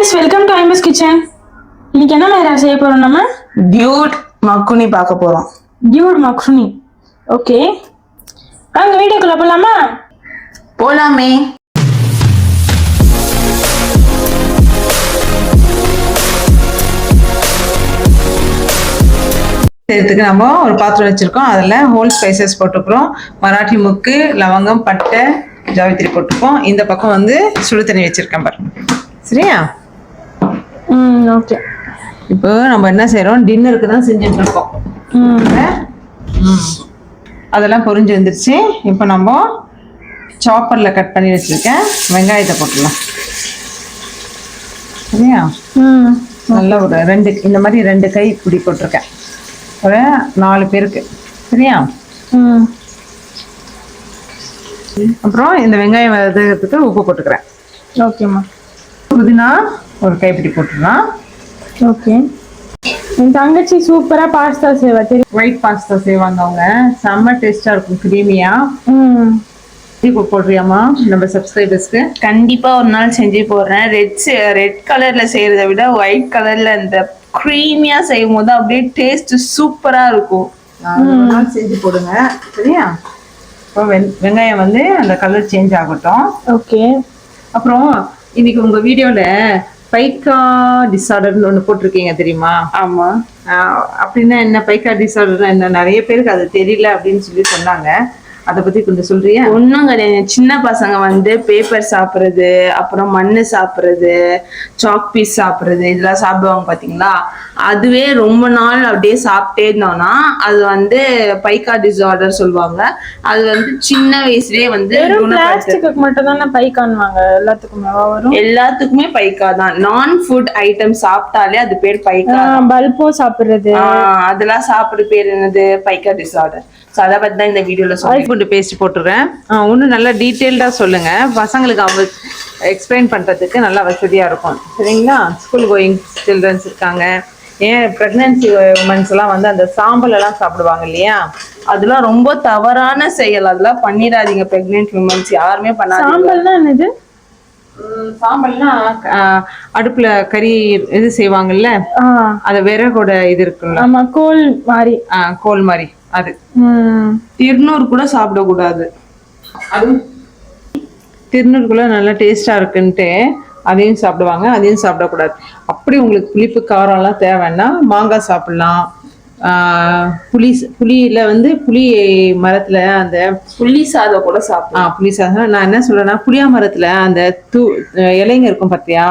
guys, welcome to IMS Kitchen. இன்னைக்கு என்ன மாதிரி செய்ய போறோம் நம்ம? டியூட் மக்குனி பார்க்க போறோம். டியூட் மக்குனி. ஓகே. வாங்க வீடியோக்குள்ள போலாமா? போலாமே. இதுக்கு நம்ம ஒரு பாத்திரம் வச்சிருக்கோம். அதுல ஹோல் ஸ்பைசஸ் போட்டுக்கிறோம். மராட்டி முக்கு, லவங்கம், பட்டை, ஜாவித்திரி போட்டுப்போம். இந்த பக்கம் வந்து சுடு தண்ணி வச்சிருக்கேன் பாருங்க. சரியா? ஓகே. இப்போ நம்ம என்ன செய்யறோம், டின்னருக்கு தான் செஞ்சுட்டு இருக்கோம். அதெல்லாம் பொரிஞ்சு வந்துருச்சு. இப்போ நம்ம சாப்பர்ல கட் பண்ணி வச்சிருக்கேன் வெங்காயத்தை போட்டுடலாம். சரியா? நல்லா ஒரு இந்த மாதிரி 2 கை பிடி போட்டிருக்கேன். ஒரு 4 பேருக்கு. சரியா? அப்புறம் இந்த வெங்காயம் வதக்கிறதுக்கு உப்பு போட்டுக்கிறேன். ஓகேம்மா. புதினா ஒரு கைப்பிடி போட்டுடலாம். ஓகே. என் தங்கச்சி சூப்பரா பாஸ்தா செய்வா. தெரியும், ஒயிட் பாஸ்தா செய்வாங்க அவங்க. செம்ம டேஸ்டா இருக்கும், கிரீமியா. போடுறியாமா நம்ம சப்ஸ்கிரைபர்ஸ்க்கு? கண்டிப்பா ஒரு நாள் செஞ்சு போடுறேன். ரெட் கலர்ல செய்யறதை விட ஒயிட் கலர்ல இந்த கிரீமியா செய்யும் போது அப்படியே டேஸ்ட் சூப்பரா இருக்கும். செஞ்சு போடுங்க. சரியா? இப்போ வெங்காயம் வந்து அந்த கலர் சேஞ்ச் ஆகட்டும். ஓகே. அப்புறம் இன்னைக்கு உங்க வீடியோல பைக்கா டிஸார்டர்னு ஒன்று போட்டிருக்கீங்க, தெரியுமா? ஆமா. அப்படின்னா என்ன, பைக்கா டிஸார்டர்னா என்ன? நிறைய பேருக்கு அது தெரியல அப்படின்னு சொல்லி சொன்னாங்க. அதை பத்தி கொஞ்சம் சொல்றியா? ஒன்றும் கிடையாது. சின்ன பசங்க வந்து பேப்பர் சாப்பிட்றது, அப்புறம் மண்ணு சாப்பிட்றது, சாக் பீஸ் சாப்பிட்றது, இதெல்லாம் சாப்பிடுவாங்க பாத்தீங்களா? அதுவே ரொம்ப நாள் அப்படியே சாப்பிட்டே இருந்தோம்னா அது வந்து பைக்கா டிஸார்டர் சொல்லுவாங்க. அது வந்து சின்ன வயசுலயே வந்து மட்டும் தான் பைக்கான்வாங்க. எல்லாத்துக்குமே பைக்கா தான். நான் ஃபுட் ஐட்டம் சாப்பிட்டாலே அது பேர் பைக்கா. பல்போ சாப்பிடுறது, அதெல்லாம் சாப்பிடுற பேர் என்னது, பைக்கா டிஸார்டர். அதை பத்தி தான் இந்த வீடியோல பூண்டு பேஸ்ட் போட்டுறேன். இன்னும் நல்லா டீட்டெயில்டா சொல்லுங்க, பசங்களுக்கு அவங்க எக்ஸ்பிளைன் பண்றதுக்கு நல்லா வசதியா இருக்கும். சரிங்களா? ஸ்கூல் கோயிங் சில்ட்ரன்ஸ் இருக்காங்க. ஏன் பிரெக்னன்சி உமன்ஸ் எல்லாம் வந்து அந்த சாம்பல் எல்லாம் சாப்பிடுவாங்க இல்லையா? அதெல்லாம் ரொம்ப தவறான செயல். அதெல்லாம் பண்ணிடாதீங்க. பிரெக்னென்ட் உமன்ஸ் யாருமே பண்ணாதீங்க. சாம்பல்னா என்னது? சாம்பல்னா அடுப்புல கறி இது செய்வாங்கல்ல, அது விறகோட இது இருக்குல்ல. ஆமா, கோல் மாதிரி. கோல் மாதிரி. அது திருநூறு கூட சாப்பிடக்கூடாது. திருநூறுக்குள்ள நல்லா டேஸ்டா இருக்குன்ட்டு அதையும் சாப்பிடுவாங்க, அதையும் சாப்பிடக்கூடாது. அப்படி உங்களுக்கு புளிப்பு காரம் எல்லாம் தேவைன்னா மாங்காய் சாப்பிடலாம். புளியில வந்து புளி மரத்துல அந்த புளி சாதம் கூட சாப்பிடலாம். புளி சாதம். நான் என்ன சொல்றேன்னா, புளியா மரத்துல அந்த இலைங்க இருக்கும் பார்த்தியா,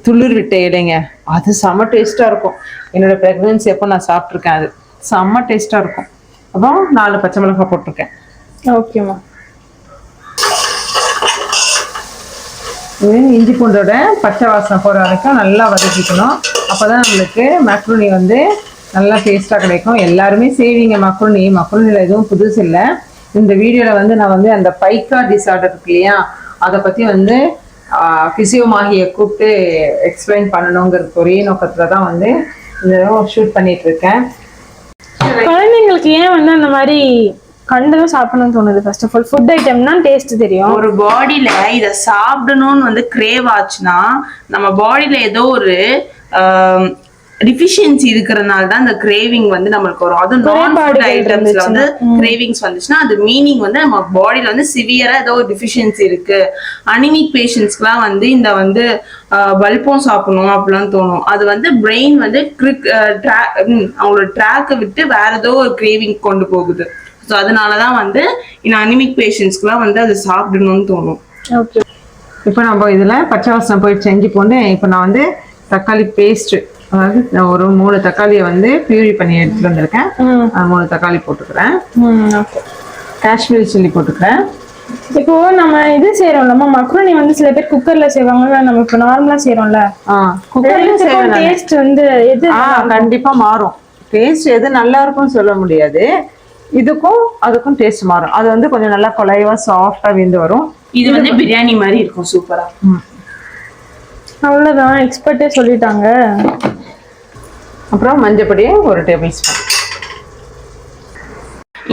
துளிர் விட்ட இலைங்க, அது செம்ம டேஸ்டா இருக்கும். என்னோட பிரெக்னன்சி அப்போ நான் சாப்பிட்ருக்கேன். அது செம்ம டேஸ்டா இருக்கும். அப்புறம் 4 பச்சை மிளகாய் போட்டிருக்கேன். ஓகேம்மா. இஞ்சி பூண்டோட பச்சை வாசனை போகிற வரைக்கும் நல்லா வதக்கிக்கணும். அப்போதான் நம்மளுக்கு மக்ருனி வந்து நல்லா டேஸ்ட்டாக கிடைக்கும். எல்லாருமே செய்வீங்க மக்ருனியில் எதுவும் புதுசு இல்லை. இந்த வீடியோவில் வந்து நான் வந்து அந்த பைக்கா டிஸார்டர் இருக்கு இல்லையா, அதை பற்றி வந்து ஃபிசியோமாகியை கூப்பிட்டு எக்ஸ்பிளைன் பண்ணணுங்கிறது ஒரே நோக்கத்தில் தான் வந்து இந்த ஷூட் பண்ணிட்டு இருக்கேன். குழந்தைங்களுக்கு ஏன் வந்து அந்த மாதிரி கண்டதும் சாப்பிடணும்னு தோணுது? ஃபர்ஸ்ட் ஆஃப் ஆல் ஃபுட் ஐட்டம்னா டேஸ்ட் தெரியும். ஒரு பாடியில இதை சாப்பிடணும்னு வந்து கிரேவ் ஆச்சுன்னா நம்ம பாடியில ஏதோ ஒரு டிஃபிஷியன்சி இருக்கிறதுனால தான் அந்த கிரேவிங் வந்து நம்மளுக்கு வரும். அதுவும் நான் ஃபுட் ஐட்டம்ஸ்ல வந்து கிரேவிங்ஸ் வந்துச்சுன்னா அது மீனிங் வந்து நம்ம பாடியில வந்து சிவியரா ஏதோ ஒரு டிஃபிஷியன்சி இருக்கு. அனிமிக் பேஷண்ட்ஸ்க்குலாம் வந்து இந்த வந்து பல்பம் சாப்பிடணும் அப்படிலாம் தோணும். அது வந்து பிரெயின் வந்து அவங்களோட ட்ராக்கை விட்டு வேற ஏதோ ஒரு கிரேவிங் கொண்டு போகுது. ஸோ அதனாலதான் வந்து இந்த அனிமிக் பேஷண்ட்ஸ்க்குலாம் வந்து அது சாப்பிடணும்னு தோணும். ஓகே. இப்போ நம்ம இதுல பச்சை வாசனை போயிட்டு செஞ்சு போட்டு இப்போ நான் வந்து தக்காளி பேஸ்ட், அதாவது ஒரு 3 தக்காளியை வந்து பியூரி பண்ணி எடுத்துட்டு வந்திருக்கேன். 3 தக்காளி போட்டுக்கிறேன். காஷ்மீரி சில்லி போட்டுக்கிறேன். இப்போ நம்ம இது செய்யறோம்ல மக்ருனி வந்து சில பேர் குக்கர்ல செய்வாங்க, நம்ம இப்போ நார்மலா செய்யறோம்ல, குக்கர்ல செய்யற டேஸ்ட் வந்து எது கண்டிப்பா மாறும். டேஸ்ட் எது நல்லா இருக்கும்னு சொல்ல முடியாது. இதுக்கும் அதுக்கும் டேஸ்ட் மாறும். அது வந்து கொஞ்சம் நல்லா கொலைவா சாஃப்டா வெந்து வரும். இது வந்து பிரியாணி மாதிரி இருக்கும், சூப்பரா. அவ்வளவுதான், எக்ஸ்பர்ட்டே சொல்லிட்டாங்க. அப்புறம் மஞ்சப்பொடி 1 டேபிள் ஸ்பூன்.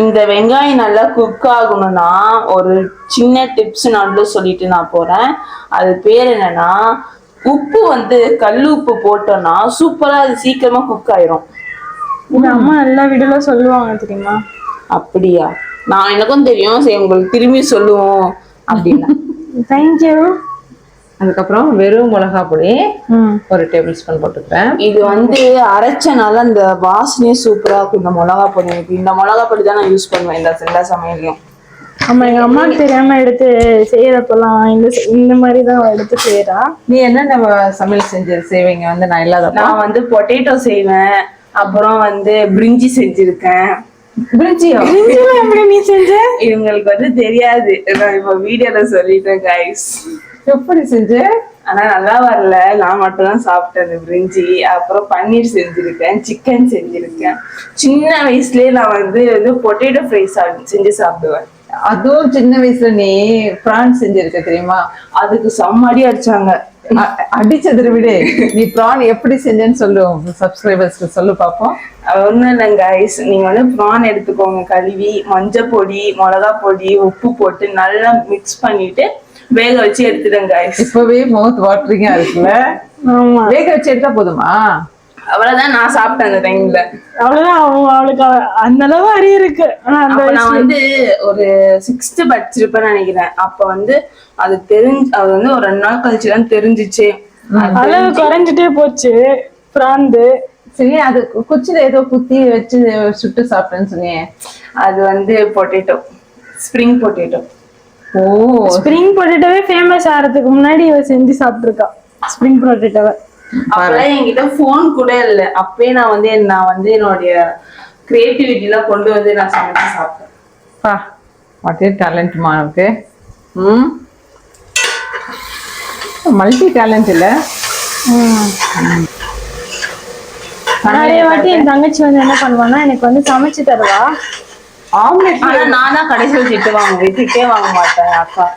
இந்த வெங்காயம் நல்லா குக் ஆகணும்னா ஒரு சின்ன டிப்ஸ் நடுவில் சொல்லிட்டு நான் போறேன். அது பேர் என்னன்னா உப்பு வந்து கல் உப்பு போட்டோம்னா சூப்பரா அது சீக்கிரமா குக் ஆயிரும். இது அம்மா எல்லா வீடியோல சொல்லுவாங்க தெரியுமா? அப்படியா? நான் எனக்கும் தெரியும். சரி உங்களுக்கு திரும்பி சொல்லுவோம் அப்படின்னா. தேங்க்யூ. அதுக்கப்புறம் வெறும் மிளகா பொடி 1 டேபிள் ஸ்பூன் போட்டுக்கிறேன். இது வந்து அரைச்சனால அந்த வாசனையே சூப்பரா இருக்கும். இந்த மிளகா பொடி இந்த மிளகா பொடி தான் நான் யூஸ் பண்ணுவேன் எல்லா சமையலையும். ஆமா, எங்க அம்மாக்கு தெரியாம எடுத்து செய்யறப்பெல்லாம் இந்த மாதிரி தான் எடுத்து செய்யறா. நீ என்னென்ன சமையல் செய்வீங்க வந்து நான் இல்லாத? நான் வந்து பொட்டேட்டோ செய்வேன், அப்புறம் வந்து பிரிஞ்சி செஞ்சிருக்கேன். எப்படி நீ செஞ்ச? இவங்களுக்கு வந்து தெரியாது, நான் இப்ப வீடியோல சொல்லிட்டேன் கைஸ். எப்படி செஞ்ச? ஆனா நல்லா வரல, நான் மட்டும் தான் சாப்பிட்டேன் அந்த பிரிஞ்சி. அப்புறம் பன்னீர் செஞ்சிருக்கேன், சிக்கன் செஞ்சிருக்கேன். சின்ன வயசுலயே நான் வந்து பொட்டேட்டோ ஃப்ரை செஞ்சு சாப்பிடுவேன். அதுவும் சின்ன வயசுல நீ பிரான் செஞ்சிருக்க தெரியுமா? அதுக்கு செம்மடி அடிச்சாங்க. அடிச்சது விடு, நீ பிரான் எப்படி செஞ்சேன்னு சொல்லு, சப்ஸ்கிரைபர்ஸ்க்கு சொல்லு பாப்போம். ஒண்ணும் இல்லைங்க கைஸ், நீங்க வந்து பிரான் எடுத்துக்கோங்க, கழுவி மஞ்சள் பொடி மிளகா பொடி உப்பு போட்டு நல்லா மிக்ஸ் பண்ணிட்டு வேக வச்சு எடுத்துடுங்க கைஸ். இப்பவே மவுத் வாட்டரிங்கா இருக்குல்ல? வேக வச்சு எடுத்தா போதுமா? அவ்வளவுதான் நான் சாப்பிட்டேன் அந்த டைம்ல. அவ்வளவுதான். அவளுக்கு அந்த அளவு அறிவு இருக்கு. நான் வந்து ஒரு 6th படிச்சிருப்பேன்னு நினைக்கிறேன். அப்ப வந்து அது வந்து ஒரு 2 நாள் கழிச்சுதான் தெரிஞ்சிச்சு. அளவு குறைஞ்சிட்டே போச்சு பிராந்து. சரி, அது குச்சில ஏதோ குத்தி வச்சு சுட்டு சாப்பிட்டேன்னு சொன்னீங்க. அது வந்து பொட்டேட்டோ, ஸ்ப்ரிங் பொட்டேட்டோ. ஓ, ஸ்ப்ரிங் பொட்டேட்டோவே ஃபேமஸ் ஆகிறதுக்கு முன்னாடி இவ செஞ்சு சாப்பிட்டுருக்கா ஸ்ப்ரிங் பொட்டேட்டோவை. அப்பெல்லாம் என்கிட்ட போன் கூட இல்ல. அப்பயே நான் வந்து என்னுடைய கிரியேட்டிவிட்டி எல்லாம் கொண்டு வந்து நான் சமைச்சு சாப்பிட்டேன். வாட் ஏ டேலண்ட்மா இருக்கு. மல்டி டேலண்ட் இல்ல. நிறைய வாட்டி என் தங்கச்சி வந்து என்ன பண்ணுவான்னா எனக்கு வந்து சமைச்சு தருவா ஆம்லெட். ஆனா நான் தான் கடைசியில் திட்டே வாங்க மாட்டேன் அக்கா.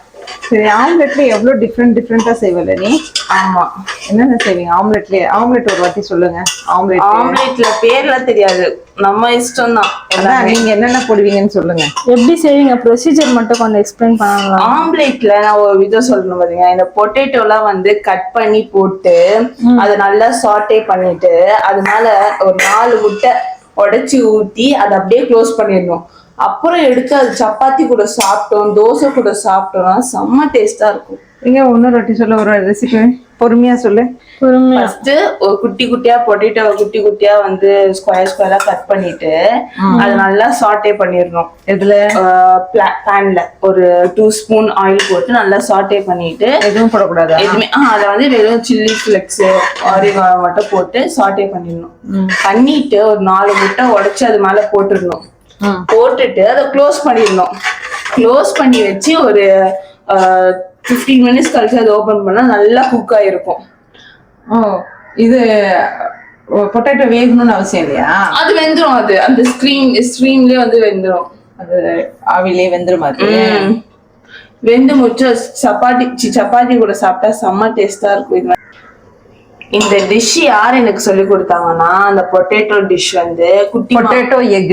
சரி, ஆம்லெட்ல எவ்வளவு டிஃப்ரெண்டா செய்வல நீ? ஆமா, என்னென்ன செய்வீங்க ஆம்லெட்லயே? ஆம்லெட் ஒரு வாட்டி சொல்லுங்க. ஆம்லெட்ல பேர்லாம் தெரியாது, நம்ம இஷ்டம் தான். நீங்க என்னென்ன போடுவீங்கன்னு சொல்லுங்க. எப்படி செய்வீங்க ப்ரொசீஜர் மட்டும் கொஞ்சம் எக்ஸ்பிளைன் பண்ணுவாங்க. ஆம்லெட்ல நான் ஒரு விதம் சொல்லணும் பாத்தீங்க. இந்த பொட்டேட்டோ எல்லாம் வந்து கட் பண்ணி போட்டு அதை நல்லா சாட்டே பண்ணிட்டு அது மேல ஒரு 4 முட்டை உடைச்சு ஊத்தி அதை அப்படியே க்ளோஸ் பண்ணிடணும். அப்புறம் எடுத்து அது சப்பாத்தி கூட சாப்பிட்டோம், தோசை கூட சாப்பிட்டோம்னா செம்ம டேஸ்டா இருக்கும். நீங்க இன்னொரு வாட்டி சொல்ல, ஒரு ரெசிபி பொறுமையா சொல்லு. ஃபர்ஸ்ட் ஒரு குட்டி குட்டியா பொட்டேட்டோ குட்டி குட்டியா வந்து ஸ்கொயரா கட் பண்ணிட்டு அது நல்லா சாட்டே பண்ணிடணும். இதுல பேன்ல ஒரு 2 ஸ்பூன் ஆயில் போட்டு நல்லா சாட்டே பண்ணிட்டு, எதுவும் போடக்கூடாது எதுவுமே. அதை வந்து வெறும் சில்லி ஃபிளெக்ஸ் ஆரிகா மட்டும் போட்டு சாட்டே பண்ணிடணும். பண்ணிட்டு ஒரு 4 முட்டை உடைச்சு அது மேல போட்டுடணும். போட்டுட்டு அதை க்ளோஸ் பண்ணிடணும். க்ளோஸ் பண்ணி வச்சு ஒரு 15 மினிட்ஸ் கழிச்சு அதை ஓபன் பண்ணா நல்லா குக் ஆயிருக்கும். ஓ, இது பொட்டேட்டோ வேகணும்னு அவசியம் இல்லையா? அது வெந்துரும். அது அந்த ஸ்ட்ரீம்லயே வந்து வெந்துரும். அது ஆவிலே வெந்துரும். அது வெந்து முடிச்சு சப்பாத்தி கூட சாப்பிட்டா செம்ம டேஸ்டா இருக்கும். இந்த டிஷ் யார் எனக்கு சொல்லி கொடுத்தாங்கன்னா, அந்த பொட்டேட்டோ டிஷ் வந்து பொட்டேட்டோ எக்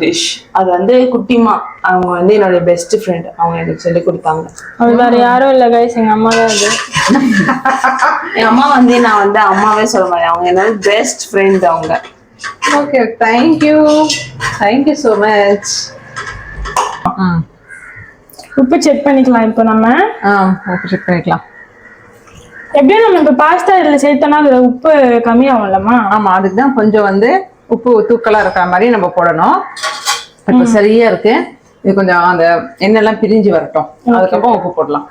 டிஷ் அது வந்து குட்டிமா, அவங்க வந்து என்னோட பெஸ்ட் ஃப்ரெண்ட், அவங்க எனக்கு சொல்லி கொடுத்தாங்க. அது வேற யாரும் இல்ல கைஸ், எங்க அம்மா தான் அது. என் அம்மா வந்து நான் வந்து அம்மாவே சொல்ல மாட்டேன், அவங்க என்னோட பெஸ்ட் ஃப்ரெண்ட் அவங்க. Okay, thank you so much. உப்பு செக் பண்ணிக்கலாம். இப்போ நம்ம உப்பு செக் பண்ணிக்கலாம். எப்படியும் நம்ம இப்ப பாஸ்தா இதுல சேர்த்தோம்னா அதுல உப்பு கம்மியாகும்லமா? ஆமா, அதுக்கு தான் கொஞ்சம் வந்து உப்பு தூக்கலா இருக்கிற மாதிரி நம்ம போடணும். இப்ப சரியா இருக்கு. இது கொஞ்சம் அந்த எண்ணெய்லாம் பிரிஞ்சு வரட்டும், அதுக்கப்புறம் உப்பு போடலாம்.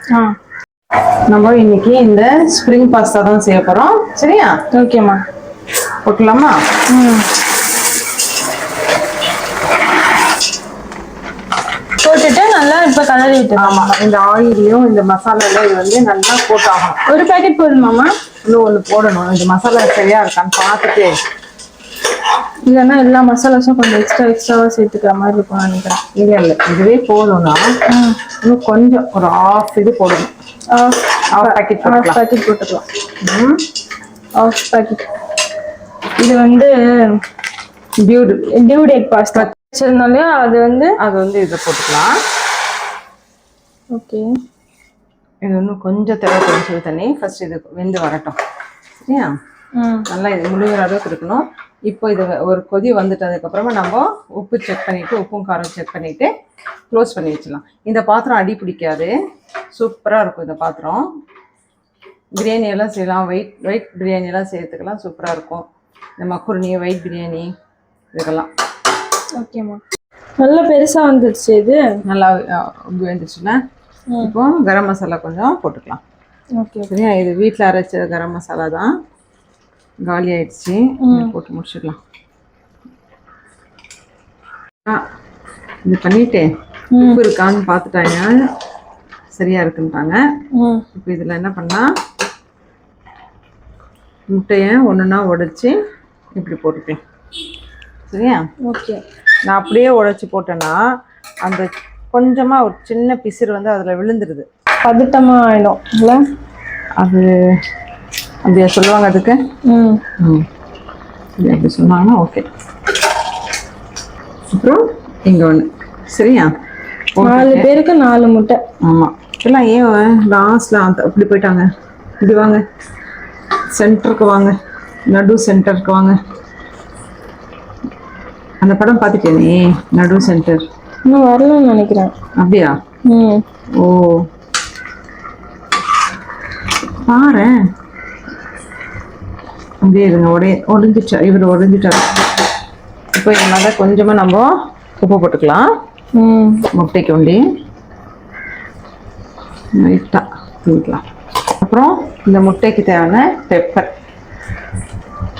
நம்ம இன்னைக்கு இந்த ஸ்ப்ரிங் பாஸ்தா தான் செய்ய போறோம். சரியா? ஓகேம்மா, போட்டலாமா? போட்டுட்டு நல்லா இப்ப கலரி விட்டு. ஆமா, இந்த ஆயிலையும் இந்த மசாலால இது வந்து நல்லா போட்டாகணும். ஒரு பேக்கெட் போதுமாமா? இன்னும் 1 போடணும். இந்த மசாலா சரியா இருக்கான்னு பார்த்துட்டு, இல்லைன்னா எல்லா மசாலாஸும் கொஞ்சம் எக்ஸ்ட்ராவா சேர்த்துக்கிற மாதிரி இருக்கும் நினைக்கிறேன். இல்ல இதுவே போதும்னா இன்னும் கொஞ்சம் ஒரு 1/2 இது போடணும். 1/2 பேக்கெட் போட்டுக்கலாம். 1/2 பேக்கெட். இது வந்து டியூட் எக் பாஸ்தா வச்சிருந்தாலே அது வந்து இதை போட்டுக்கலாம். ஓகே, இது இன்னும் கொஞ்சம் தேவைப்படும் சுடு தண்ணி. ஃபர்ஸ்ட் இது வெந்து வரட்டும். சரியா? நல்லா இது முழுகிற அளவுக்கு இருக்கணும். இப்போ இது ஒரு கொதி வந்துட்டதுக்கப்புறமா நம்ம உப்பு செக் பண்ணிவிட்டு உப்பும் காரம் செக் பண்ணிவிட்டு க்ளோஸ் பண்ணி வச்சிடலாம். இந்த பாத்திரம் அடி பிடிக்காது, சூப்பராக இருக்கும் இந்த பாத்திரம். பிரியாணி எல்லாம் செய்யலாம், ஒயிட் பிரியாணி எல்லாம் செய்யறதுக்கெல்லாம் சூப்பராக இருக்கும். இந்த மக்ருனி, ஒயிட் பிரியாணி இதுக்கெல்லாம். ஓகேம்மா, நல்லா பெருசாக வந்துடுச்சு. இது நல்லா வந்துடுச்சுன்னா இப்போ கரம் மசாலா கொஞ்சம் போட்டுக்கலாம். ஓகே. சரியா? இது வீட்டில் அரைச்ச கரம் மசாலா தான், காலி ஆயிடுச்சு. போட்டு முடிச்சிடலாம். இது பண்ணிட்டு உப்பு இருக்கான்னு பார்த்துட்டாங்க, சரியா இருக்குன்ட்டாங்க. இப்போ இதில் என்ன பண்ணால் முட்டையை ஒன்றுன்னா உடைச்சி இப்படி போட்டுக்கலாம். சரியா? ஓகே. நான் அப்படியே உடைச்சி போட்டேன்னா அந்த கொஞ்சமாக ஒரு சின்ன பிசிறு வந்து அதில் விழுந்துடுது, பதட்டமாக ஆகிடும் இல்லை? அது அப்படியா சொல்லுவாங்க அதுக்கு? அப்படி சொன்னாங்கன்னா ஓகே. அப்புறம் இங்கே ஒன்று. சரியா? 4 பேருக்கு 4 முட்டை. ஆமாம். எல்லாம் ஏன் லாஸ்ட்டில் அப்படி போயிட்டாங்க? இப்படி வாங்க, சென்டருக்கு வாங்க, நடு சென்டருக்கு வாங்க. அந்த படம் பார்த்துட்டே நீ, நடு சென்டர்? இன்னும் வரலன்னு நினைக்கிறேன். அப்படியா? ஓ பாரு, அப்படியே இருங்க. ஒடிஞ்சிட்டா, இவர் ஒடிஞ்சிட்டாரு. இப்போ இதனால கொஞ்சமாக நம்ம உப்பு போட்டுக்கலாம். முட்டைக்கு ஒண்டி லைட்டாக தூக்கலாம். அப்புறம் இந்த முட்டைக்கு தேவையான பெப்பர்.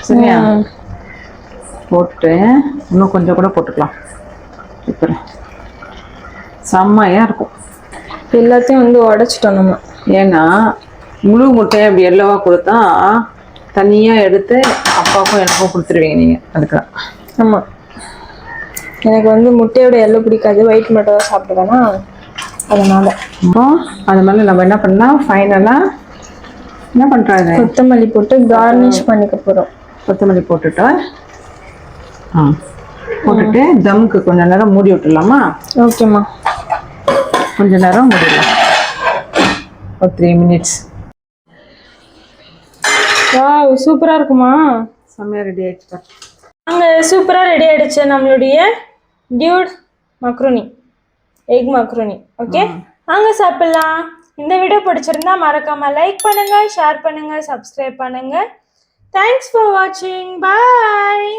சரியா? போட்டு இன்னும் கொஞ்சம் கூட போட்டுக்கலாம். பெப்பர் செம்மையாக இருக்கும். எல்லாத்தையும் வந்து உடைச்சிட்டோம் நம்ம. ஏன்னா முழு முட்டையை அப்படி எல்லோவா கொடுத்தா தனியாக எடுத்து அப்பாவுக்கும் எனக்கும் கொடுத்துருவீங்க நீங்கள். அதுக்கு ஆமாம், எனக்கு வந்து முட்டையோட எல்லோ பிடிக்காது, ஒயிட் மட்டும் தான் சாப்பிடுவேன்னா அதனால. அப்போ அது மாதிரி நம்ம என்ன பண்ணால் ஃபைனலாக என்ன பண்ணுறாங்க, கொத்தமல்லி போட்டு கார்னிஷ் பண்ணிக்க போகிறோம். கொத்தமல்லி போட்டுட்டு போட்டுட்டு தம்க்கு கொஞ்ச நேரம் மூடி விட்டுடலாமா? ஓகேம்மா, கொஞ்ச நேரம் மூடிடலாம், ஒரு 3 மினிட்ஸ். வாவ், சூப்பராக இருக்குமா? செம்மையாக ரெடி ஆகிடுச்சு. அங்கே சூப்பராக ரெடி ஆகிடுச்சு நம்மளுடைய Dude macaroni, egg macaroni. Okay, அங்கே சாப்பிட்லாம். இந்த வீடியோ பிடிச்சிருந்தா மறக்காம லைக் பண்ணுங்க, ஷேர் பண்ணுங்க, சப்ஸ்கிரைப் பண்ணுங்க. தேங்க்ஸ் ஃபார் வாட்சிங். பாய்.